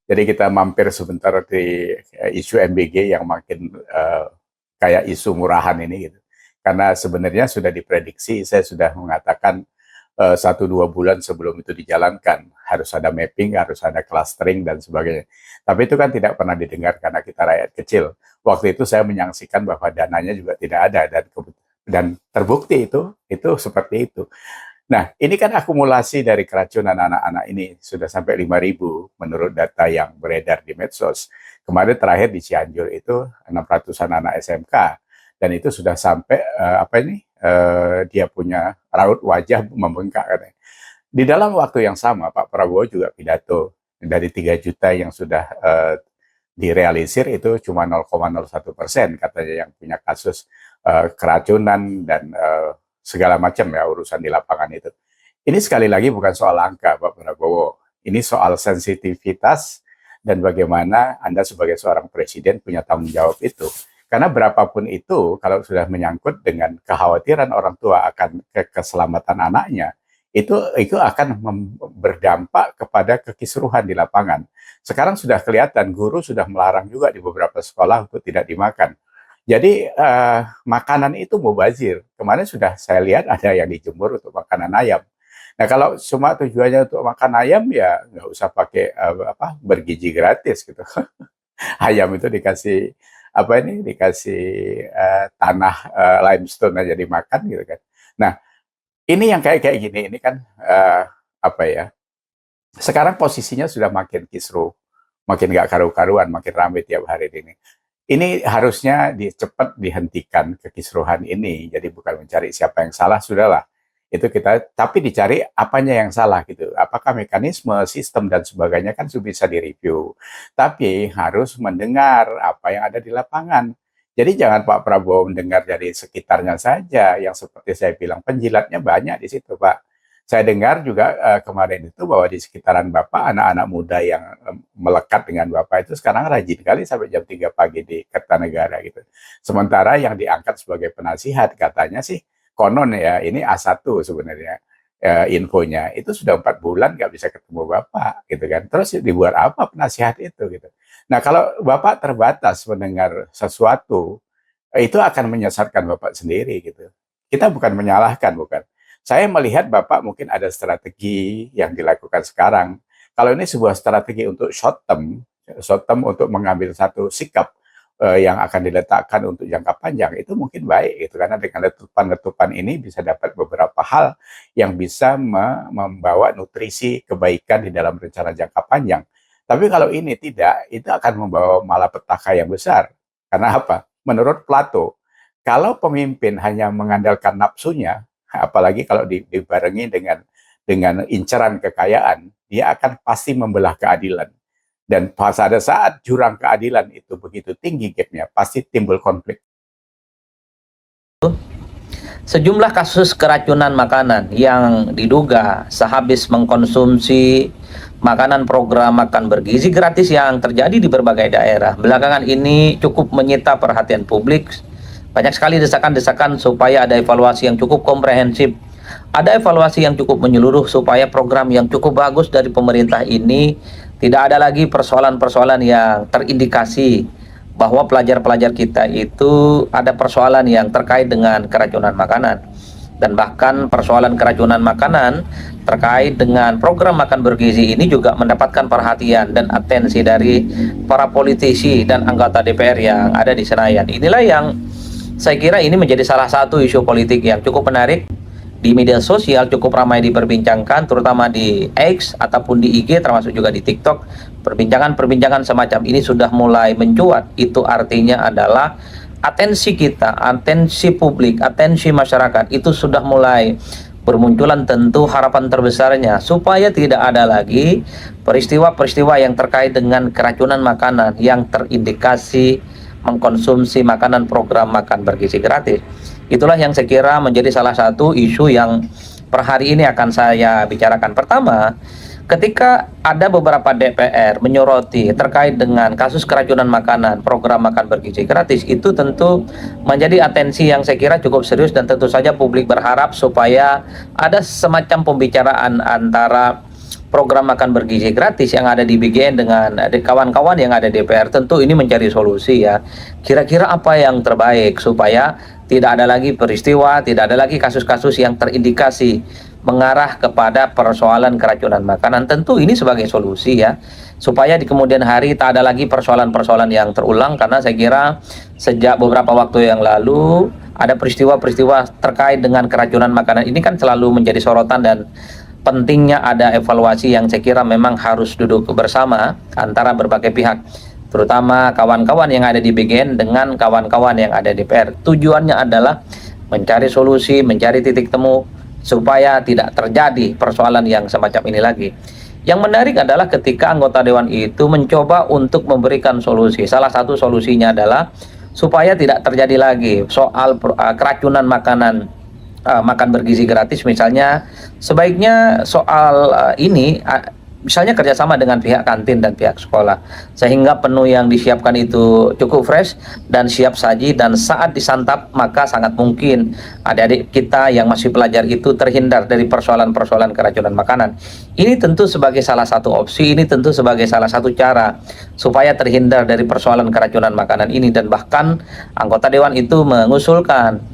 Jadi kita mampir sebentar di isu MBG yang makin kayak isu murahan ini gitu. Karena sebenarnya sudah diprediksi, saya sudah mengatakan 1-2 bulan sebelum itu dijalankan harus ada mapping, harus ada clustering dan sebagainya. Tapi itu kan tidak pernah didengar karena kita rakyat kecil. Waktu itu saya menyaksikan bahwa dananya juga tidak ada dan terbukti itu seperti itu. Nah, ini kan akumulasi dari keracunan anak-anak ini sudah sampai 5.000 menurut data yang beredar di medsos. Kemarin terakhir di Cianjur itu 600-an anak SMK dan itu sudah sampai dia punya raut wajah membengkak katanya. Di dalam waktu yang sama Pak Prabowo juga pidato dari 3 juta yang sudah direalisir itu cuma 0,01% katanya yang punya kasus keracunan dan segala macam ya urusan di lapangan itu. Ini sekali lagi bukan soal angka Pak Prabowo, ini soal sensitivitas dan bagaimana Anda sebagai seorang presiden punya tanggung jawab itu. Karena berapapun itu, kalau sudah menyangkut dengan kekhawatiran orang tua akan keselamatan anaknya, itu akan berdampak kepada kekisruhan di lapangan. Sekarang sudah kelihatan guru sudah melarang juga di beberapa sekolah untuk tidak dimakan. Jadi makanan itu mubazir. Kemarin sudah saya lihat ada yang dijemur untuk makanan ayam. Nah kalau cuma tujuannya untuk makan ayam ya nggak usah pakai bergizi gratis gitu. Ayam itu dikasih dikasih tanah limestone aja dimakan gitu kan. Nah ini yang kayak gini ini kan sekarang posisinya sudah makin kisruh, makin nggak karu-karuan, makin ramai tiap hari ini. Ini harusnya cepat dihentikan kekisruhan ini. Jadi bukan mencari siapa yang salah, sudahlah. Itu kita, tapi dicari apanya yang salah gitu. Apakah mekanisme, sistem dan sebagainya kan sudah bisa direview. Tapi harus mendengar apa yang ada di lapangan. Jadi jangan Pak Prabowo mendengar dari sekitarnya saja. Yang seperti saya bilang, penjilatnya banyak di situ Pak. Saya dengar juga kemarin itu bahwa di sekitaran Bapak, anak-anak muda yang melekat dengan Bapak itu sekarang rajin kali sampai jam 3 pagi di Kertanegara gitu. Sementara yang diangkat sebagai penasihat katanya sih, konon ya, ini A1 sebenarnya infonya, itu sudah 4 bulan nggak bisa ketemu Bapak gitu kan. Terus dibuat apa penasihat itu gitu. Nah kalau Bapak terbatas mendengar sesuatu, itu akan menyesatkan Bapak sendiri gitu. Kita bukan menyalahkan, bukan. Saya melihat Bapak mungkin ada strategi yang dilakukan sekarang. Kalau ini sebuah strategi untuk short term untuk mengambil satu sikap yang akan diletakkan untuk jangka panjang, itu mungkin baik gitu, karena dengan letupan-letupan ini bisa dapat beberapa hal yang bisa membawa nutrisi kebaikan di dalam rencana jangka panjang. Tapi kalau ini tidak, itu akan membawa malapetaka yang besar. Karena apa? Menurut Plato, kalau pemimpin hanya mengandalkan nafsunya, apalagi kalau dibarengi dengan inceran kekayaan, dia akan pasti membelah keadilan. Dan pada saat jurang keadilan itu begitu tinggi gapnya, pasti timbul konflik. Sejumlah kasus keracunan makanan yang diduga sehabis mengkonsumsi makanan program makan bergizi gratis yang terjadi di berbagai daerah belakangan ini cukup menyita perhatian publik. Banyak sekali desakan-desakan supaya ada evaluasi yang cukup komprehensif, ada evaluasi yang cukup menyeluruh supaya program yang cukup bagus dari pemerintah ini tidak ada lagi persoalan-persoalan yang terindikasi bahwa pelajar-pelajar kita itu ada persoalan yang terkait dengan keracunan makanan. Dan bahkan persoalan keracunan makanan terkait dengan program makan bergizi ini juga mendapatkan perhatian dan atensi dari para politisi dan anggota DPR yang ada di Senayan. Inilah yang saya kira ini menjadi salah satu isu politik yang cukup menarik di media sosial, cukup ramai diperbincangkan, terutama di X ataupun di IG, termasuk juga di TikTok. Perbincangan-perbincangan semacam ini sudah mulai mencuat. Itu artinya adalah atensi kita, atensi publik, atensi masyarakat itu sudah mulai bermunculan. Tentu harapan terbesarnya supaya tidak ada lagi peristiwa-peristiwa yang terkait dengan keracunan makanan yang terindikasi mengkonsumsi makanan program makan bergizi gratis. Itulah yang saya kira menjadi salah satu isu yang per hari ini akan saya bicarakan. Pertama, ketika ada beberapa DPR menyoroti terkait dengan kasus keracunan makanan program makan bergizi gratis, itu tentu menjadi atensi yang saya kira cukup serius, dan tentu saja publik berharap supaya ada semacam pembicaraan antara program makan bergizi gratis yang ada di BGN dengan kawan-kawan yang ada di DPR, tentu ini mencari solusi ya. Kira-kira apa yang terbaik supaya tidak ada lagi peristiwa, tidak ada lagi kasus-kasus yang terindikasi mengarah kepada persoalan keracunan makanan. Tentu ini sebagai solusi ya, supaya di kemudian hari tak ada lagi persoalan-persoalan yang terulang, karena saya kira sejak beberapa waktu yang lalu ada peristiwa-peristiwa terkait dengan keracunan makanan ini kan selalu menjadi sorotan, dan pentingnya ada evaluasi yang saya kira memang harus duduk bersama antara berbagai pihak, terutama kawan-kawan yang ada di BGN dengan kawan-kawan yang ada di DPR. Tujuannya adalah mencari solusi, mencari titik temu supaya tidak terjadi persoalan yang semacam ini lagi. Yang menarik adalah ketika anggota dewan itu mencoba untuk memberikan solusi. Salah satu solusinya adalah supaya tidak terjadi lagi soal keracunan makanan, makan bergizi gratis. Misalnya sebaiknya soal ini misalnya kerjasama dengan pihak kantin dan pihak sekolah, sehingga menu yang disiapkan itu cukup fresh dan siap saji, dan saat disantap maka sangat mungkin adik-adik kita yang masih pelajar itu terhindar dari persoalan-persoalan keracunan makanan. Ini tentu sebagai salah satu opsi, ini tentu sebagai salah satu cara supaya terhindar dari persoalan keracunan makanan ini. Dan bahkan anggota dewan itu mengusulkan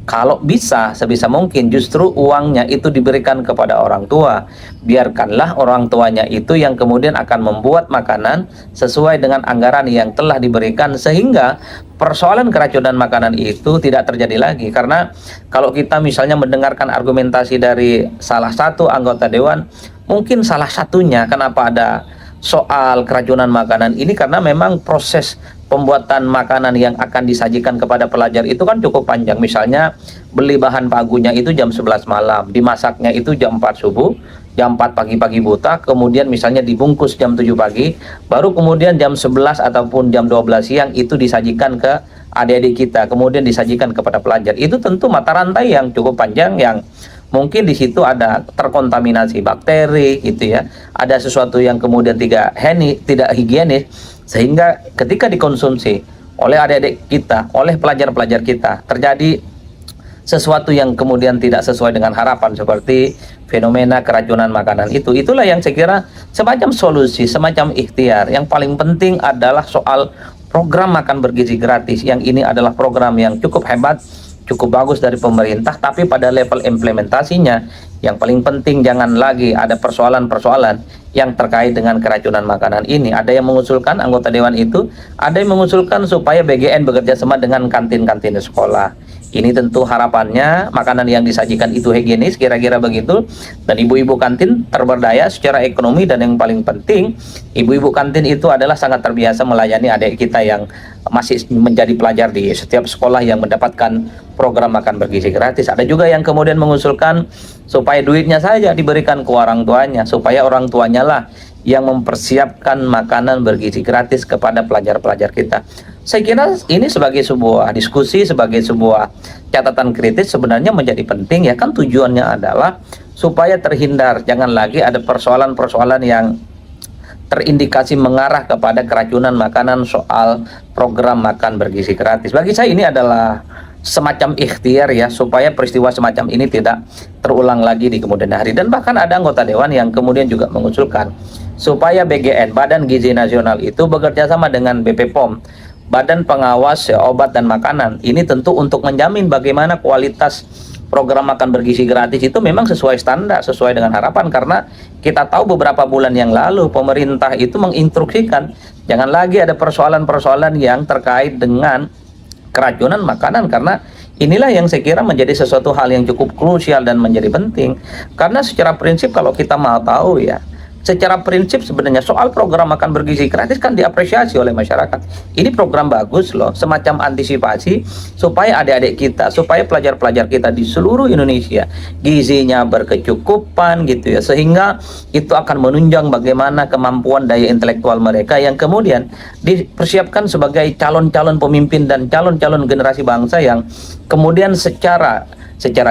kalau bisa, sebisa mungkin justru uangnya itu diberikan kepada orang tua. Biarkanlah orang tuanya itu yang kemudian akan membuat makanan sesuai dengan anggaran yang telah diberikan, sehingga persoalan keracunan makanan itu tidak terjadi lagi. Karena kalau kita misalnya mendengarkan argumentasi dari salah satu anggota dewan, mungkin salah satunya kenapa ada soal keracunan makanan ini karena memang proses pembuatan makanan yang akan disajikan kepada pelajar itu kan cukup panjang. Misalnya beli bahan pagunya itu jam 11 malam, dimasaknya itu jam 4 subuh, jam 4 pagi-pagi buta, kemudian misalnya dibungkus jam 7 pagi, baru kemudian jam 11 ataupun jam 12 siang itu disajikan ke adik-adik kita, kemudian disajikan kepada pelajar. Itu tentu mata rantai yang cukup panjang, yang mungkin di situ ada terkontaminasi bakteri gitu ya, ada sesuatu yang kemudian tidak higienis, sehingga ketika dikonsumsi oleh adik-adik kita, oleh pelajar-pelajar kita, terjadi sesuatu yang kemudian tidak sesuai dengan harapan, seperti fenomena keracunan makanan itu. Itulah yang saya kira semacam solusi, semacam ikhtiar. Yang paling penting adalah soal program makan bergizi gratis, yang ini adalah program yang cukup hebat, cukup bagus dari pemerintah, tapi pada level implementasinya yang paling penting jangan lagi ada persoalan-persoalan yang terkait dengan keracunan makanan ini. Ada yang mengusulkan, anggota dewan itu ada yang mengusulkan supaya BGN bekerja sama dengan kantin-kantin sekolah. Ini tentu harapannya makanan yang disajikan itu higienis, kira-kira begitu, dan ibu-ibu kantin terberdaya secara ekonomi, dan yang paling penting ibu-ibu kantin itu adalah sangat terbiasa melayani adik kita yang masih menjadi pelajar di setiap sekolah yang mendapatkan program makan bergizi gratis. Ada juga yang kemudian mengusulkan supaya duitnya saja diberikan ke orang tuanya, supaya orang tuanya lah yang mempersiapkan makanan bergizi gratis kepada pelajar-pelajar kita. Saya kira ini sebagai sebuah diskusi, sebagai sebuah catatan kritis sebenarnya menjadi penting ya, kan tujuannya adalah supaya terhindar, jangan lagi ada persoalan-persoalan yang terindikasi mengarah kepada keracunan makanan soal program makan bergizi gratis. Bagi saya ini adalah semacam ikhtiar ya, supaya peristiwa semacam ini tidak terulang lagi di kemudian hari. Dan bahkan ada anggota dewan yang kemudian juga mengusulkan supaya BGN, Badan Gizi Nasional, itu bekerja sama dengan BPOM, Badan Pengawas Obat dan Makanan. Ini tentu untuk menjamin bagaimana kualitas program makan bergizi gratis itu memang sesuai standar, sesuai dengan harapan. Karena kita tahu beberapa bulan yang lalu pemerintah itu menginstruksikan jangan lagi ada persoalan-persoalan yang terkait dengan keracunan makanan, karena inilah yang saya kira menjadi sesuatu hal yang cukup krusial dan menjadi penting. Karena secara prinsip kalau kita mau tahu ya, secara prinsip sebenarnya soal program makan bergizi gratis kan diapresiasi oleh masyarakat. Ini program bagus loh, semacam antisipasi supaya adik-adik kita, supaya pelajar-pelajar kita di seluruh Indonesia gizinya berkecukupan gitu ya, sehingga itu akan menunjang bagaimana kemampuan daya intelektual mereka yang kemudian dipersiapkan sebagai calon-calon pemimpin dan calon-calon generasi bangsa yang kemudian secara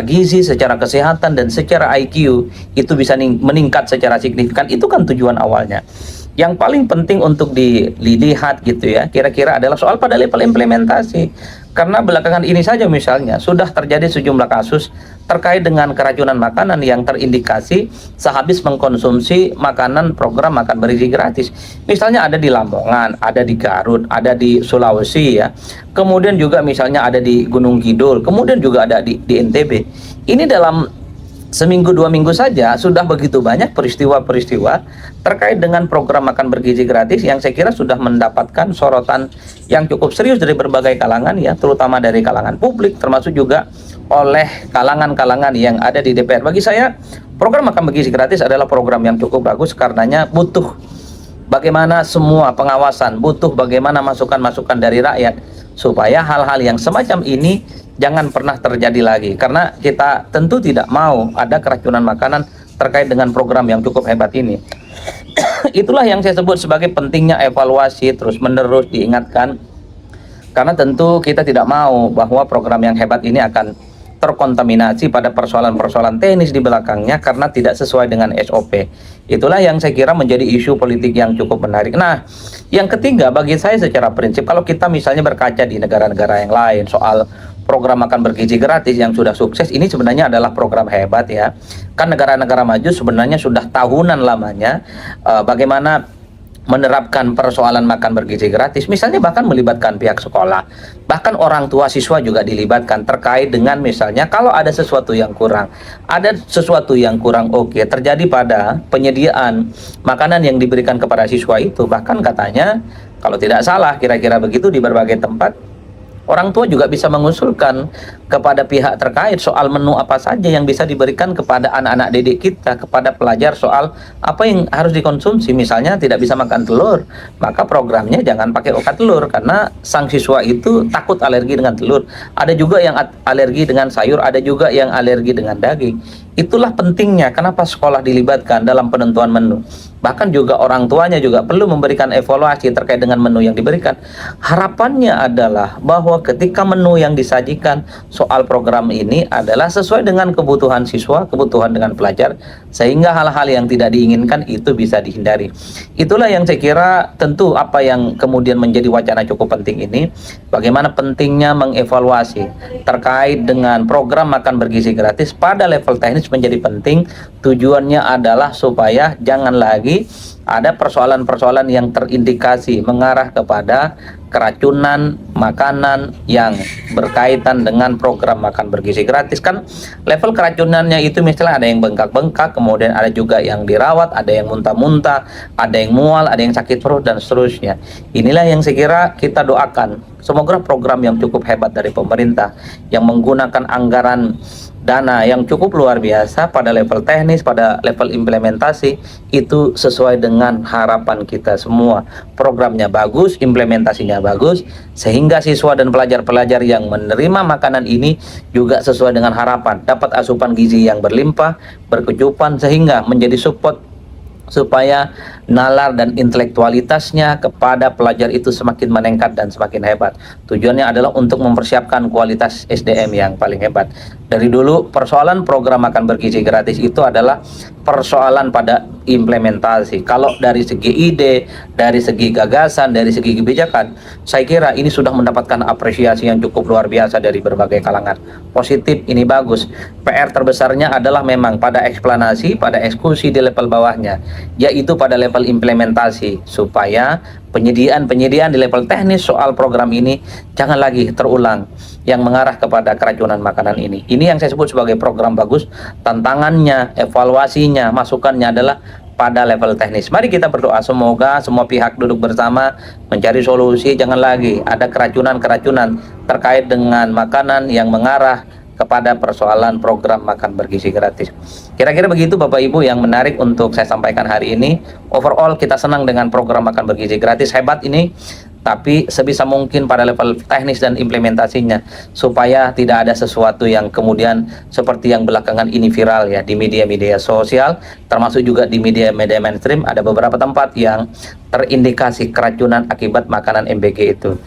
gizi, secara kesehatan, dan secara IQ itu bisa meningkat secara signifikan. Itu kan tujuan awalnya. Yang paling penting untuk dilihat gitu ya, kira-kira adalah soal pada level implementasi. Karena belakangan ini saja misalnya sudah terjadi sejumlah kasus terkait dengan keracunan makanan yang terindikasi sehabis mengkonsumsi makanan program makan bergizi gratis. Misalnya ada di Lamongan, ada di Garut, ada di Sulawesi ya. Kemudian juga misalnya ada di Gunung Kidul, kemudian juga ada di NTB. Ini dalam seminggu 2 minggu saja sudah begitu banyak peristiwa-peristiwa terkait dengan program makan bergizi gratis yang saya kira sudah mendapatkan sorotan yang cukup serius dari berbagai kalangan ya, terutama dari kalangan publik, termasuk juga oleh kalangan-kalangan yang ada di DPR. Bagi saya program makan bergizi gratis adalah program yang cukup bagus karenanya butuh bagaimana semua pengawasan, butuh bagaimana masukan-masukan dari rakyat supaya hal-hal yang semacam ini jangan pernah terjadi lagi, karena kita tentu tidak mau ada keracunan makanan terkait dengan program yang cukup hebat ini. Itulah yang saya sebut sebagai pentingnya evaluasi terus-menerus diingatkan, karena tentu kita tidak mau bahwa program yang hebat ini akan terkontaminasi pada persoalan-persoalan teknis di belakangnya karena tidak sesuai dengan SOP. Itulah yang saya kira menjadi isu politik yang cukup menarik. Nah, yang ketiga bagi saya secara prinsip, kalau kita misalnya berkaca di negara-negara yang lain soal program makan bergizi gratis yang sudah sukses, ini sebenarnya adalah program hebat ya. Kan negara-negara maju sebenarnya sudah tahunan lamanya bagaimana menerapkan persoalan makan bergizi gratis, misalnya bahkan melibatkan pihak sekolah, bahkan orang tua siswa juga dilibatkan terkait dengan misalnya kalau ada sesuatu yang kurang, oke terjadi pada penyediaan makanan yang diberikan kepada siswa itu, bahkan katanya kalau tidak salah kira-kira begitu di berbagai tempat orang tua juga bisa mengusulkan kepada pihak terkait soal menu apa saja yang bisa diberikan kepada anak-anak didik kita, kepada pelajar soal apa yang harus dikonsumsi. Misalnya tidak bisa makan telur, maka programnya jangan pakai okat telur karena sang siswa itu takut alergi dengan telur. Ada juga yang alergi dengan sayur, ada juga yang alergi dengan daging. Itulah pentingnya kenapa sekolah dilibatkan dalam penentuan menu. Bahkan juga orang tuanya juga perlu memberikan evaluasi terkait dengan menu yang diberikan. Harapannya adalah bahwa ketika menu yang disajikan soal program ini adalah sesuai dengan kebutuhan siswa, kebutuhan dengan pelajar, sehingga hal-hal yang tidak diinginkan itu bisa dihindari. Itulah yang saya kira tentu apa yang kemudian menjadi wacana cukup penting ini, bagaimana pentingnya mengevaluasi terkait dengan program makan bergizi gratis pada level teknis menjadi penting. Tujuannya adalah supaya jangan lagi ada persoalan-persoalan yang terindikasi mengarah kepada keracunan makanan yang berkaitan dengan program makan bergizi gratis. Kan level keracunannya itu misalnya ada yang bengkak-bengkak, kemudian ada juga yang dirawat, ada yang muntah-muntah, ada yang mual, ada yang sakit perut dan seterusnya. Inilah yang saya kira kita doakan semoga program yang cukup hebat dari pemerintah yang menggunakan anggaran dana yang cukup luar biasa pada level teknis, pada level implementasi itu sesuai dengan harapan kita semua. Programnya bagus, implementasinya bagus, sehingga siswa dan pelajar-pelajar yang menerima makanan ini juga sesuai dengan harapan, dapat asupan gizi yang berlimpah, berkecukupan, sehingga menjadi support supaya nalar dan intelektualitasnya kepada pelajar itu semakin meningkat dan semakin hebat. Tujuannya adalah untuk mempersiapkan kualitas SDM yang paling hebat. Dari dulu persoalan program makan bergizi gratis itu adalah persoalan pada implementasi. Kalau dari segi ide, dari segi gagasan, dari segi kebijakan, saya kira ini sudah mendapatkan apresiasi yang cukup luar biasa dari berbagai kalangan. Positif, ini bagus. PR terbesarnya adalah memang pada eksplanasi, pada eksekusi di level bawahnya, yaitu pada level implementasi, supaya penyediaan di level teknis soal program ini jangan lagi terulang yang mengarah kepada keracunan makanan ini. Ini yang saya sebut sebagai program bagus. Tantangannya, evaluasinya, masukannya adalah pada level teknis. Mari kita berdoa semoga semua pihak duduk bersama mencari solusi, jangan lagi ada keracunan-keracunan terkait dengan makanan yang mengarah kepada persoalan program makan bergizi gratis. Kira-kira begitu Bapak Ibu yang menarik untuk saya sampaikan hari ini. Overall kita senang dengan program makan bergizi gratis hebat ini, tapi sebisa mungkin pada level teknis dan implementasinya supaya tidak ada sesuatu yang kemudian seperti yang belakangan ini viral ya di media-media sosial, termasuk juga di media-media mainstream. Ada beberapa tempat yang terindikasi keracunan akibat makanan MBG itu.